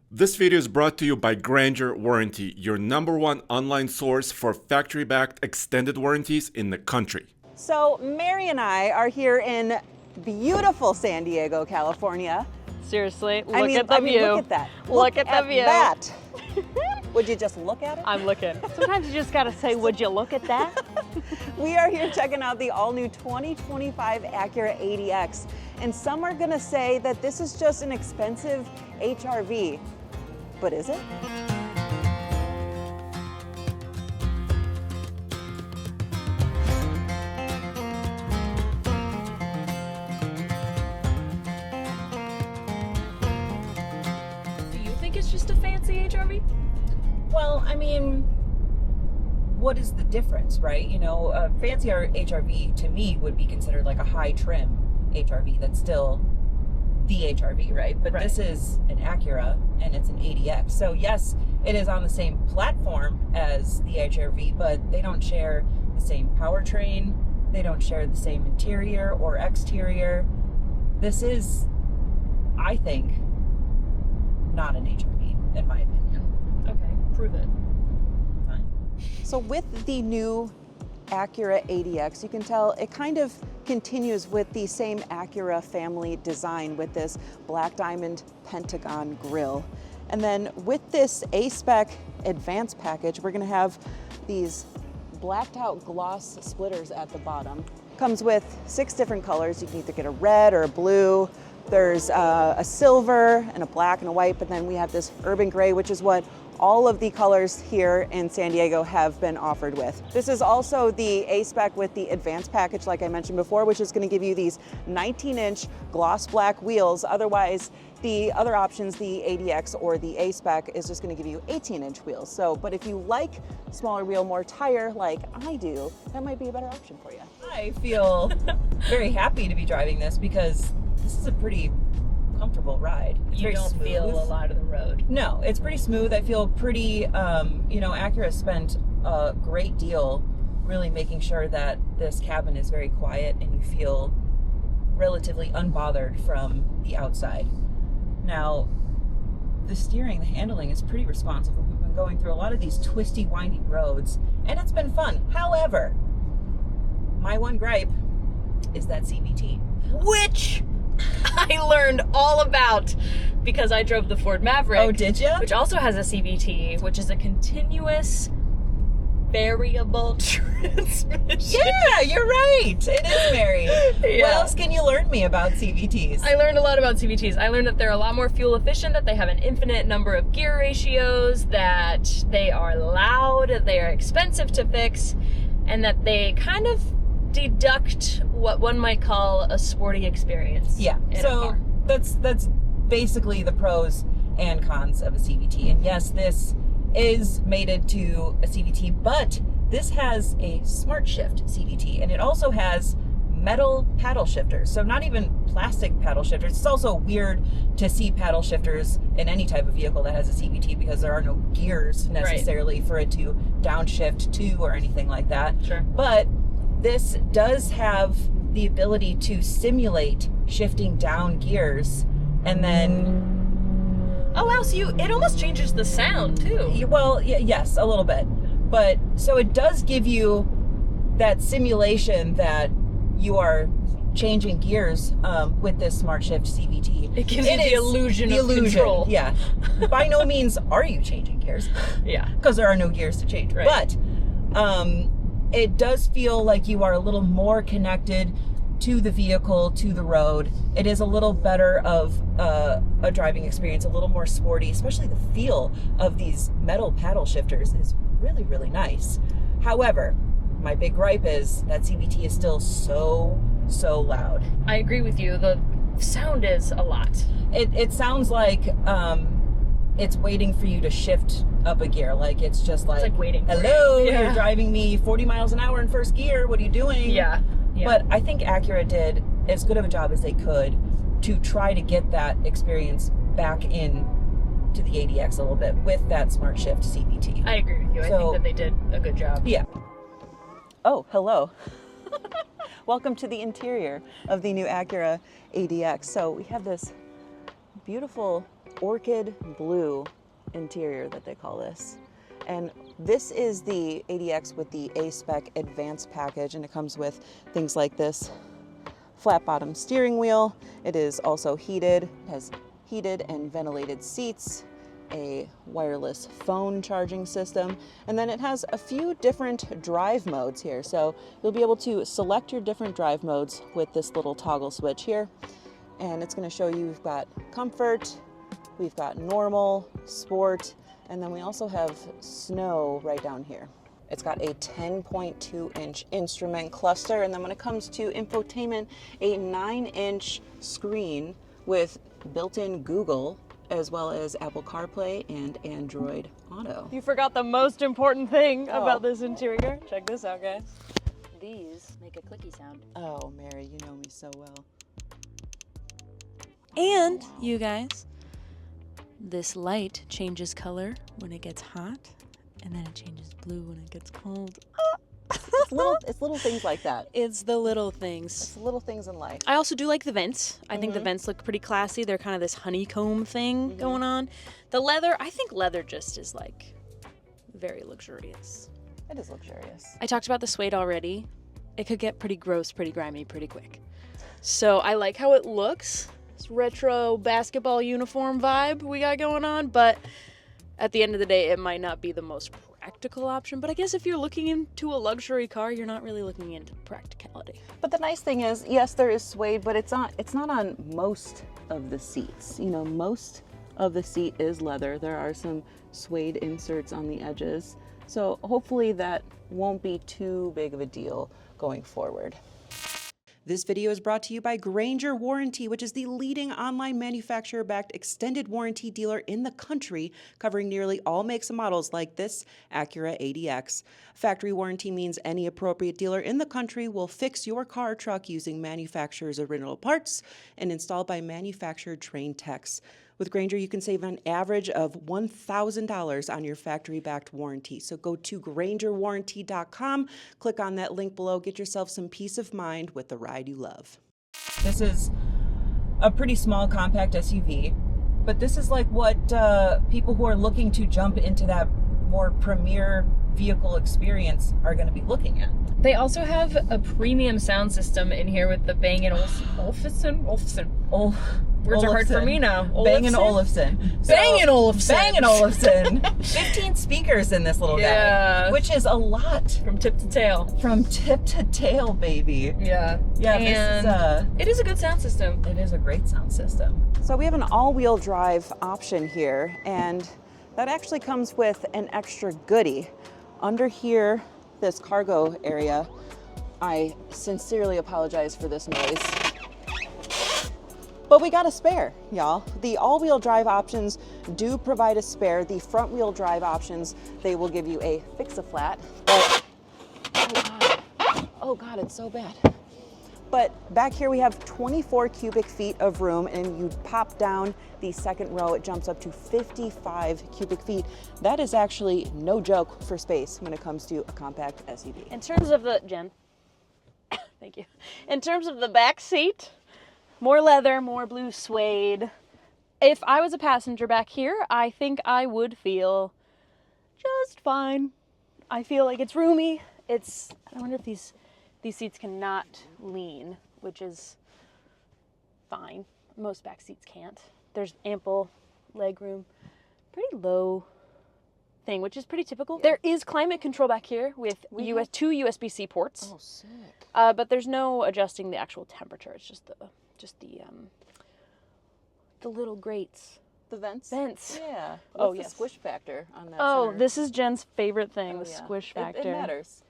This video is brought to you by Grandeur Warranty, your #1 online source for factory-backed extended warranties in the country. So Mary and I are here in beautiful San Diego, California. Seriously, look at the view. Look at that. Look at the view. That. Would you just look at it? I'm looking. Sometimes you just gotta say, would you look at that? We are here checking out the all-new 2025 Acura ADX. And some are gonna say that this is just an expensive HRV. But is it? Do you think it's just a fancy HRV? Well, I mean, what is the difference, right? You know, a fancier HRV to me would be considered like a high trim HRV. That's still the HRV, right? But this is an Acura and it's an ADX. So yes, it is on the same platform as the HRV, but they don't share the same powertrain. They don't share the same interior or exterior. This is, I think, not an HRV, in my opinion. Okay, prove it. Fine. So with the new Acura ADX, you can tell it kind of continues with the same Acura family design with this black diamond pentagon grille. And then with this A-Spec advanced package, we're gonna have these blacked out gloss splitters at the bottom. Comes with 6 different colors. You can either get a red or a blue. There's a silver and a black and a white, but then we have this urban gray, which is what all of the colors here in San Diego have been offered with. This is also the A-Spec with the advanced package, like I mentioned before, which is gonna give you these 19-inch gloss black wheels. Otherwise, the other options, the ADX or the A-Spec, is just gonna give you 18-inch wheels. So, but if you like smaller wheel, more tire like I do, that might be a better option for you. I feel very happy to be driving this because this is a pretty comfortable ride. It's You very don't smooth. feel a lot of the road. No, it's pretty smooth. I feel pretty, you know, Acura spent a great deal really making sure that this cabin is very quiet and you feel relatively unbothered from the outside. Now, the steering, the handling is pretty responsive. We've been going through a lot of these twisty, windy roads and it's been fun. However, my one gripe is that CVT. Which I learned all about because I drove the Ford Maverick. Oh, did you? Which also has a CVT, which is a continuous variable transmission. Yeah, you're right. It is, Mary. Yeah. What else can you learn me about CVTs? I learned a lot about CVTs. I learned that they're a lot more fuel efficient, that they have an infinite number of gear ratios, that they are loud, they are expensive to fix, and that they kind of deduct what one might call a sporty experience. Yeah. in a So car. that's basically the pros and cons of a CVT. And yes, this is mated to a CVT, but this has a smart shift CVT, and it also has metal paddle shifters. So not even plastic paddle shifters. It's also weird to see paddle shifters in any type of vehicle that has a CVT because there are no gears necessarily for it to downshift to or anything like that. Sure. But this does have the ability to simulate shifting down gears and then Oh wow, so it almost changes the sound too. well, yes, a little bit. But so it does give you that simulation that you are changing gears with this Smart Shift CVT. It gives you the illusion of control. Yeah. By no means are you changing gears. Yeah. Because there are no gears to change. Right. But it does feel like you are a little more connected to the vehicle, to the road. It is a little better of a driving experience, a little more sporty, especially the feel of these metal paddle shifters is really, really nice. However, my big gripe is that CVT is still so loud. I agree with you. The sound is a lot. It sounds like it's waiting for you to shift up a gear. Like it's just like, like waiting for hello, you. Yeah. you're driving me 40 miles an hour in first gear. What are you doing? Yeah. But I think Acura did as good of a job as they could to try to get that experience back in to the ADX a little bit with that Smart Shift CVT. I agree with you. I think that they did a good job. Yeah. Oh, hello. Welcome to the interior of the new Acura ADX. So we have this beautiful orchid blue interior that they call this. And this is the ADX with the A-Spec Advanced package, and it comes with things like this flat bottom steering wheel. It is also heated, it has heated and ventilated seats, a wireless phone charging system, and then it has a few different drive modes here. So you'll be able to select your different drive modes with this little toggle switch here. And it's going to show you we've got comfort, we've got normal, sport, and then we also have snow right down here. It's got a 10.2-inch instrument cluster, and then when it comes to infotainment, a 9-inch screen with built-in Google, as well as Apple CarPlay and Android Auto. You forgot the most important thing about this interior. Check this out, guys. These make a clicky sound. Oh, Mary, you know me so well. And, you guys, this light changes color when it gets hot, and then it changes blue when it gets cold. It's little things like that. It's the little things. It's the little things in life. I also do like the vents. I think the vents look pretty classy. They're kind of this honeycomb thing going on. The leather, I think leather just is like very luxurious. It is luxurious. I talked about the suede already. It could get pretty gross, pretty grimy, pretty quick. So I like how it looks. This retro basketball uniform vibe we got going on, but at the end of the day, it might not be the most practical option. But I guess if you're looking into a luxury car, you're not really looking into practicality. But the nice thing is, yes, there is suede, but it's not on most of the seats. You know, most of the seat is leather. There are some suede inserts on the edges. So hopefully that won't be too big of a deal going forward. This video is brought to you by Grainger Warranty, which is the leading online manufacturer-backed extended warranty dealer in the country, covering nearly all makes and models like this Acura ADX. Factory warranty means any appropriate dealer in the country will fix your car or truck using manufacturer's original parts and installed by manufacturer-trained techs. With Grainger, you can save an average of $1,000 on your factory-backed warranty. So go to GraingerWarranty.com, click on that link below, get yourself some peace of mind with the ride you love. This is a pretty small compact SUV, but this is like what people who are looking to jump into that more premier vehicle experience are going to be looking at. They also have a premium sound system in here with the Bang & Olufsen. Words are hard for me now. Bang & Olufsen. Bang & Olufsen. Bang & Olufsen. 15 speakers in this little guy, which is a lot. From tip to tail. From tip to tail, baby. Yeah. Yeah, and it is a good sound system. It is a great sound system. So we have an all-wheel drive option here, and that actually comes with an extra goodie. Under here, this cargo area, I sincerely apologize for this noise, but we got a spare, y'all. The all-wheel drive options do provide a spare. The front-wheel drive options, they will give you a fix-a-flat. But, oh God, it's so bad. But back here we have 24 cubic feet of room, and you pop down the second row, it jumps up to 55 cubic feet. That is actually no joke for space when it comes to a compact SUV. In terms of the, Jen, thank you. In terms of the back seat, more leather, more blue suede. If I was a passenger back here, I think I would feel just fine. I feel like it's roomy. I wonder if these seats cannot lean, which is fine. Most back seats can't. There's ample leg room. Pretty low thing, which is pretty typical. There is climate control back here with two USB-C ports. Oh, sick. But there's no adjusting the actual temperature. It's just the little grates. The vents? Vents. Yeah. What's the yes. squish factor on that Oh, center? this is Jen's favorite thing, Oh, the yeah. squish factor. It matters.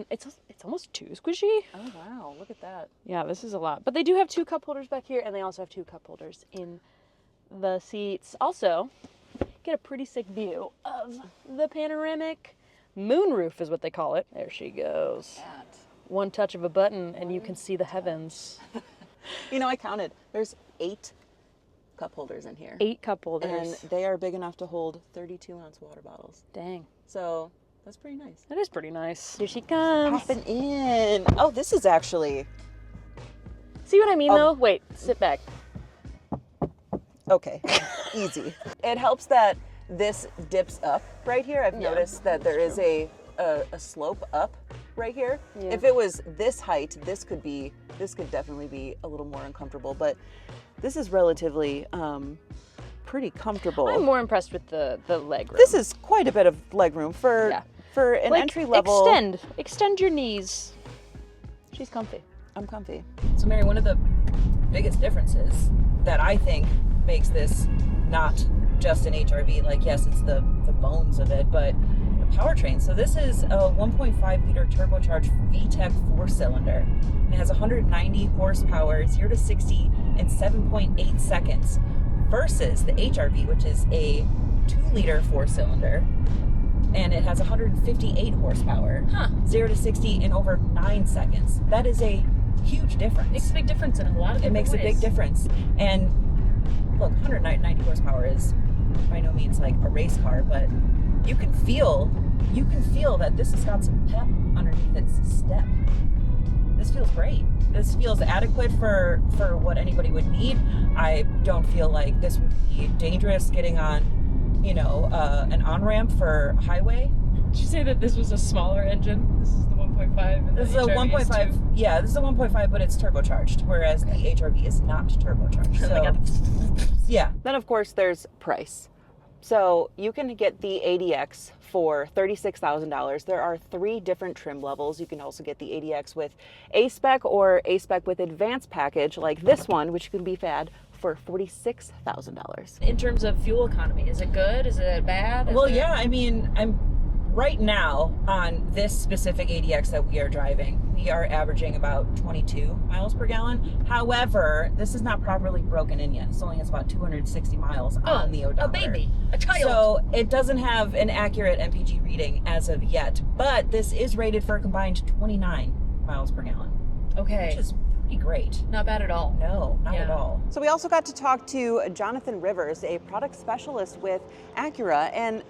It's almost too squishy. Oh, wow. Look at that. Yeah, this is a lot. But they do have 2 cup holders back here, and they also have 2 cup holders in the seats. Also, get a pretty sick view of the panoramic moonroof is what they call it. There she goes. One touch of a button, and you can see the heavens. You know, I counted. There's 8 cup holders in here. 8 cup holders. And they are big enough to hold 32-ounce water bottles. Dang. So that's pretty nice. That is pretty nice. Here she comes. Popping in. Oh, this is actually... See what I mean, though? Wait, sit back. Okay, easy. It helps that this dips up right here. I've noticed that there is a slope up right here. Yeah. If it was this height, this could definitely be a little more uncomfortable, but this is relatively pretty comfortable. I'm more impressed with the leg room. This is quite a bit of leg room for an Like, entry level. Extend your knees. She's comfy. I'm comfy. So Mary, one of the biggest differences that I think makes this not just an HRV, like yes, it's the bones of it, but the powertrain. So this is a 1.5 liter turbocharged VTEC 4-cylinder. It has 190 horsepower, 0 to 60 in 7.8 seconds, versus the HRV, which is a 2 liter 4-cylinder, and it has 158 horsepower, 0 to 60 in over 9 seconds. That is a huge difference. Makes a big difference in a lot of different ways. It makes a big difference. And look, 190 horsepower is by no means like a race car, but you can feel that this has got some pep underneath its step. This feels great. This feels adequate for what anybody would need. I don't feel like this would be dangerous getting on, an on-ramp for highway. Did you say that this was a smaller engine? This is the 1.5. And This is a HRV 1.5. 2? Yeah, this is a 1.5, but it's turbocharged, whereas the HRV is not turbocharged. So, yeah. Then of course there's price. So you can get the ADX for $36,000. There are 3 different trim levels. You can also get the ADX with A-Spec or A-Spec with Advanced package, like this one, which can be FAD, for $46,000. In terms of fuel economy, is it good? Is it bad? I mean, I'm right now on this specific ADX that we are driving, we are averaging about 22 miles per gallon. However, this is not properly broken in yet. It only has about 260 miles on the odometer. A baby, a child. So it doesn't have an accurate MPG reading as of yet, but this is rated for a combined 29 miles per gallon. Okay. Which is pretty great. Not bad at all. No, not at all. So we also got to talk to Jonathan Rivers, a product specialist with Acura, and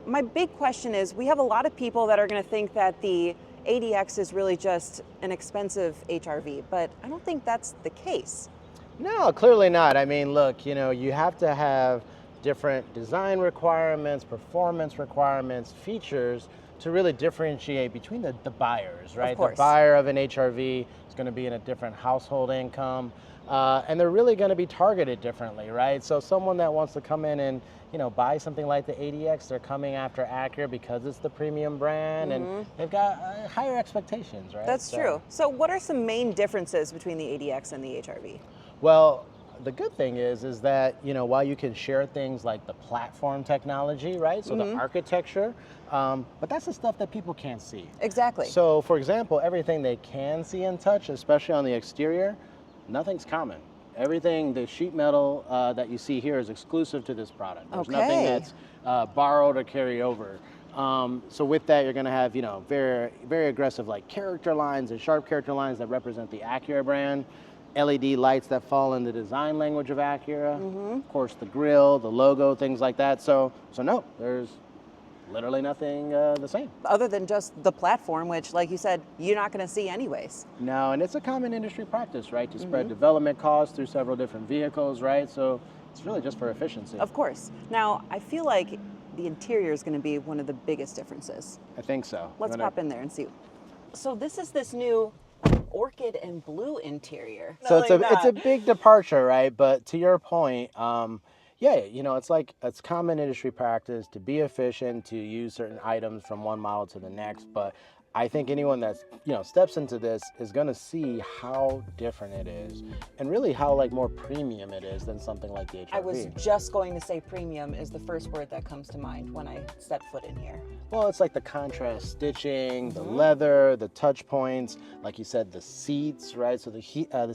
my big question is, we have a lot of people that are going to think that the ADX is really just an expensive HRV, but I don't think that's the case. No, clearly not. I mean, look, you have to have different design requirements, performance requirements, features to really differentiate between the buyers, right? Of course. The buyer of an HRV is going to be in a different household income, and they're really going to be targeted differently, right? So someone that wants to come in and buy something like the ADX, they're coming after Acura because it's the premium brand, and they've got higher expectations, right? That's true. So what are some main differences between the ADX and the HRV? Well, the good thing is that, while you can share things like the platform technology, right? So the architecture, but that's the stuff that people can't see. Exactly. So, for example, everything they can see and touch, especially on the exterior, nothing's common. Everything, the sheet metal that you see here is exclusive to this product. There's nothing that's borrowed or carry over. So with that, you're going to have, very, very aggressive like character lines and sharp character lines that represent the Acura brand. LED lights that fall in the design language of Acura. Of course, the grille, the logo, things like that. So no, there's literally nothing the same. Other than just the platform, which, like you said, you're not going to see anyways. No, and it's a common industry practice, right? To spread development costs through several different vehicles, right? So it's really just for efficiency. Of course. Now, I feel like the interior is going to be one of the biggest differences. I think so. Let's pop in there and see. So this is this new orchid and blue interior. So it's a big departure, right? But to your point, it's common industry practice to be efficient, to use certain items from one model to the next. But I think anyone that steps into this is going to see how different it is, and really how more premium it is than something like the HRV. I was just going to say premium is the first word that comes to mind when I step foot in here. Well, it's like the contrast stitching, the leather, the touch points, like you said, the seats, right? So the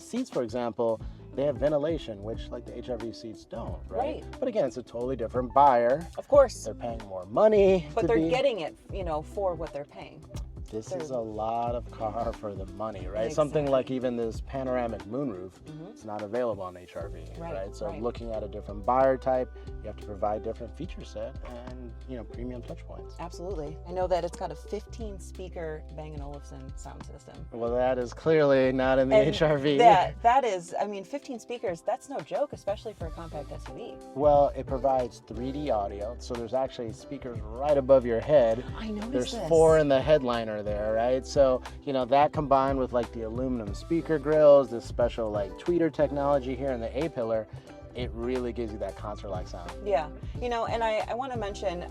seats, for example, they have ventilation, which like the HRV seats don't, right? But again, it's a totally different buyer. Of course. They're paying more money. But they're getting it, for what they're paying. this is a lot of car for the money, right? Something like even this panoramic moonroof, it's not available on HRV, right? So looking at a different buyer type, you have to provide different feature set and, you know, premium touch points. Absolutely. I know that it's got a 15 speaker Bang & Olufsen sound system. Well, that is clearly not in the And HRV. That is, I mean, 15 speakers, that's no joke, especially for a compact SUV. Well, it provides 3D audio, so there's actually speakers right above your head. I noticed There's this. 4 in the headliner there, right? So, you know, that combined with like the aluminum speaker grills, this special like tweeter technology here in the A-pillar, it really gives you that concert-like sound. Yeah, you know, and I want to mention,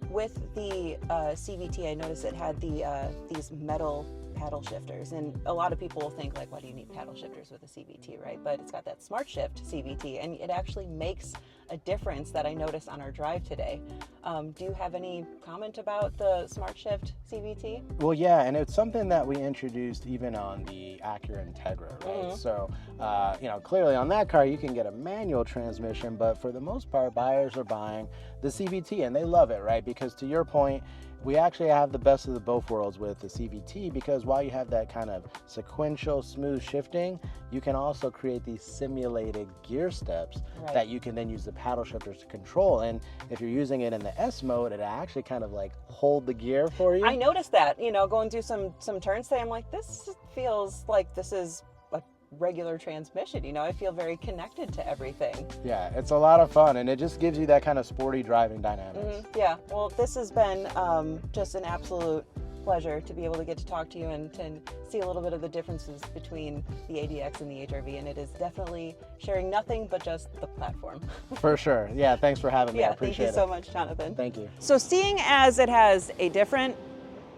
with the CVT, I noticed it had these metal paddle shifters, and a lot of people will think like, why do you need paddle shifters with a CVT, right? But it's got that Smart Shift CVT, and it actually makes a difference that I noticed on our drive today. Do you have any comment about the Smart Shift CVT? Well, yeah, and it's something that we introduced even on the Acura Integra, right? So, you know, clearly on that car you can get a manual transmission, but for the most part, buyers are buying the CVT, and they love it, right? Because to your point, we actually have the best of the both worlds with the CVT, because while you have that kind of sequential smooth shifting, you can also create these simulated gear steps that you can then use the paddle shifters to control. And if you're using it in the S mode, it actually kind of like hold the gear for you. I noticed that, you know, going through some turns today, I'm like, this feels like this is a regular transmission, you know, I feel very connected to everything. Yeah, it's a lot of fun, and it just gives you that kind of sporty driving dynamics. Yeah, well, this has been just an absolute pleasure to be able to get to talk to you and to see a little bit of the differences between the ADX and the HRV, and it is definitely sharing nothing but just the platform. For sure. Yeah, thanks for having me. I appreciate it. Thank you so much, Jonathan. Thank you. So seeing as it has a different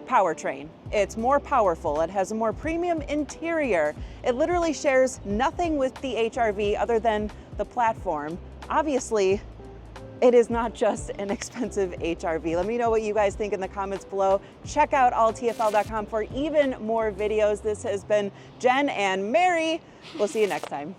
powertrain, it's more powerful, it has a more premium interior, it literally shares nothing with the HRV other than the platform. Obviously, it is not just an expensive HRV. Let me know what you guys think in the comments below. Check out alltfl.com for even more videos. This has been Jen and Mary. We'll see you next time.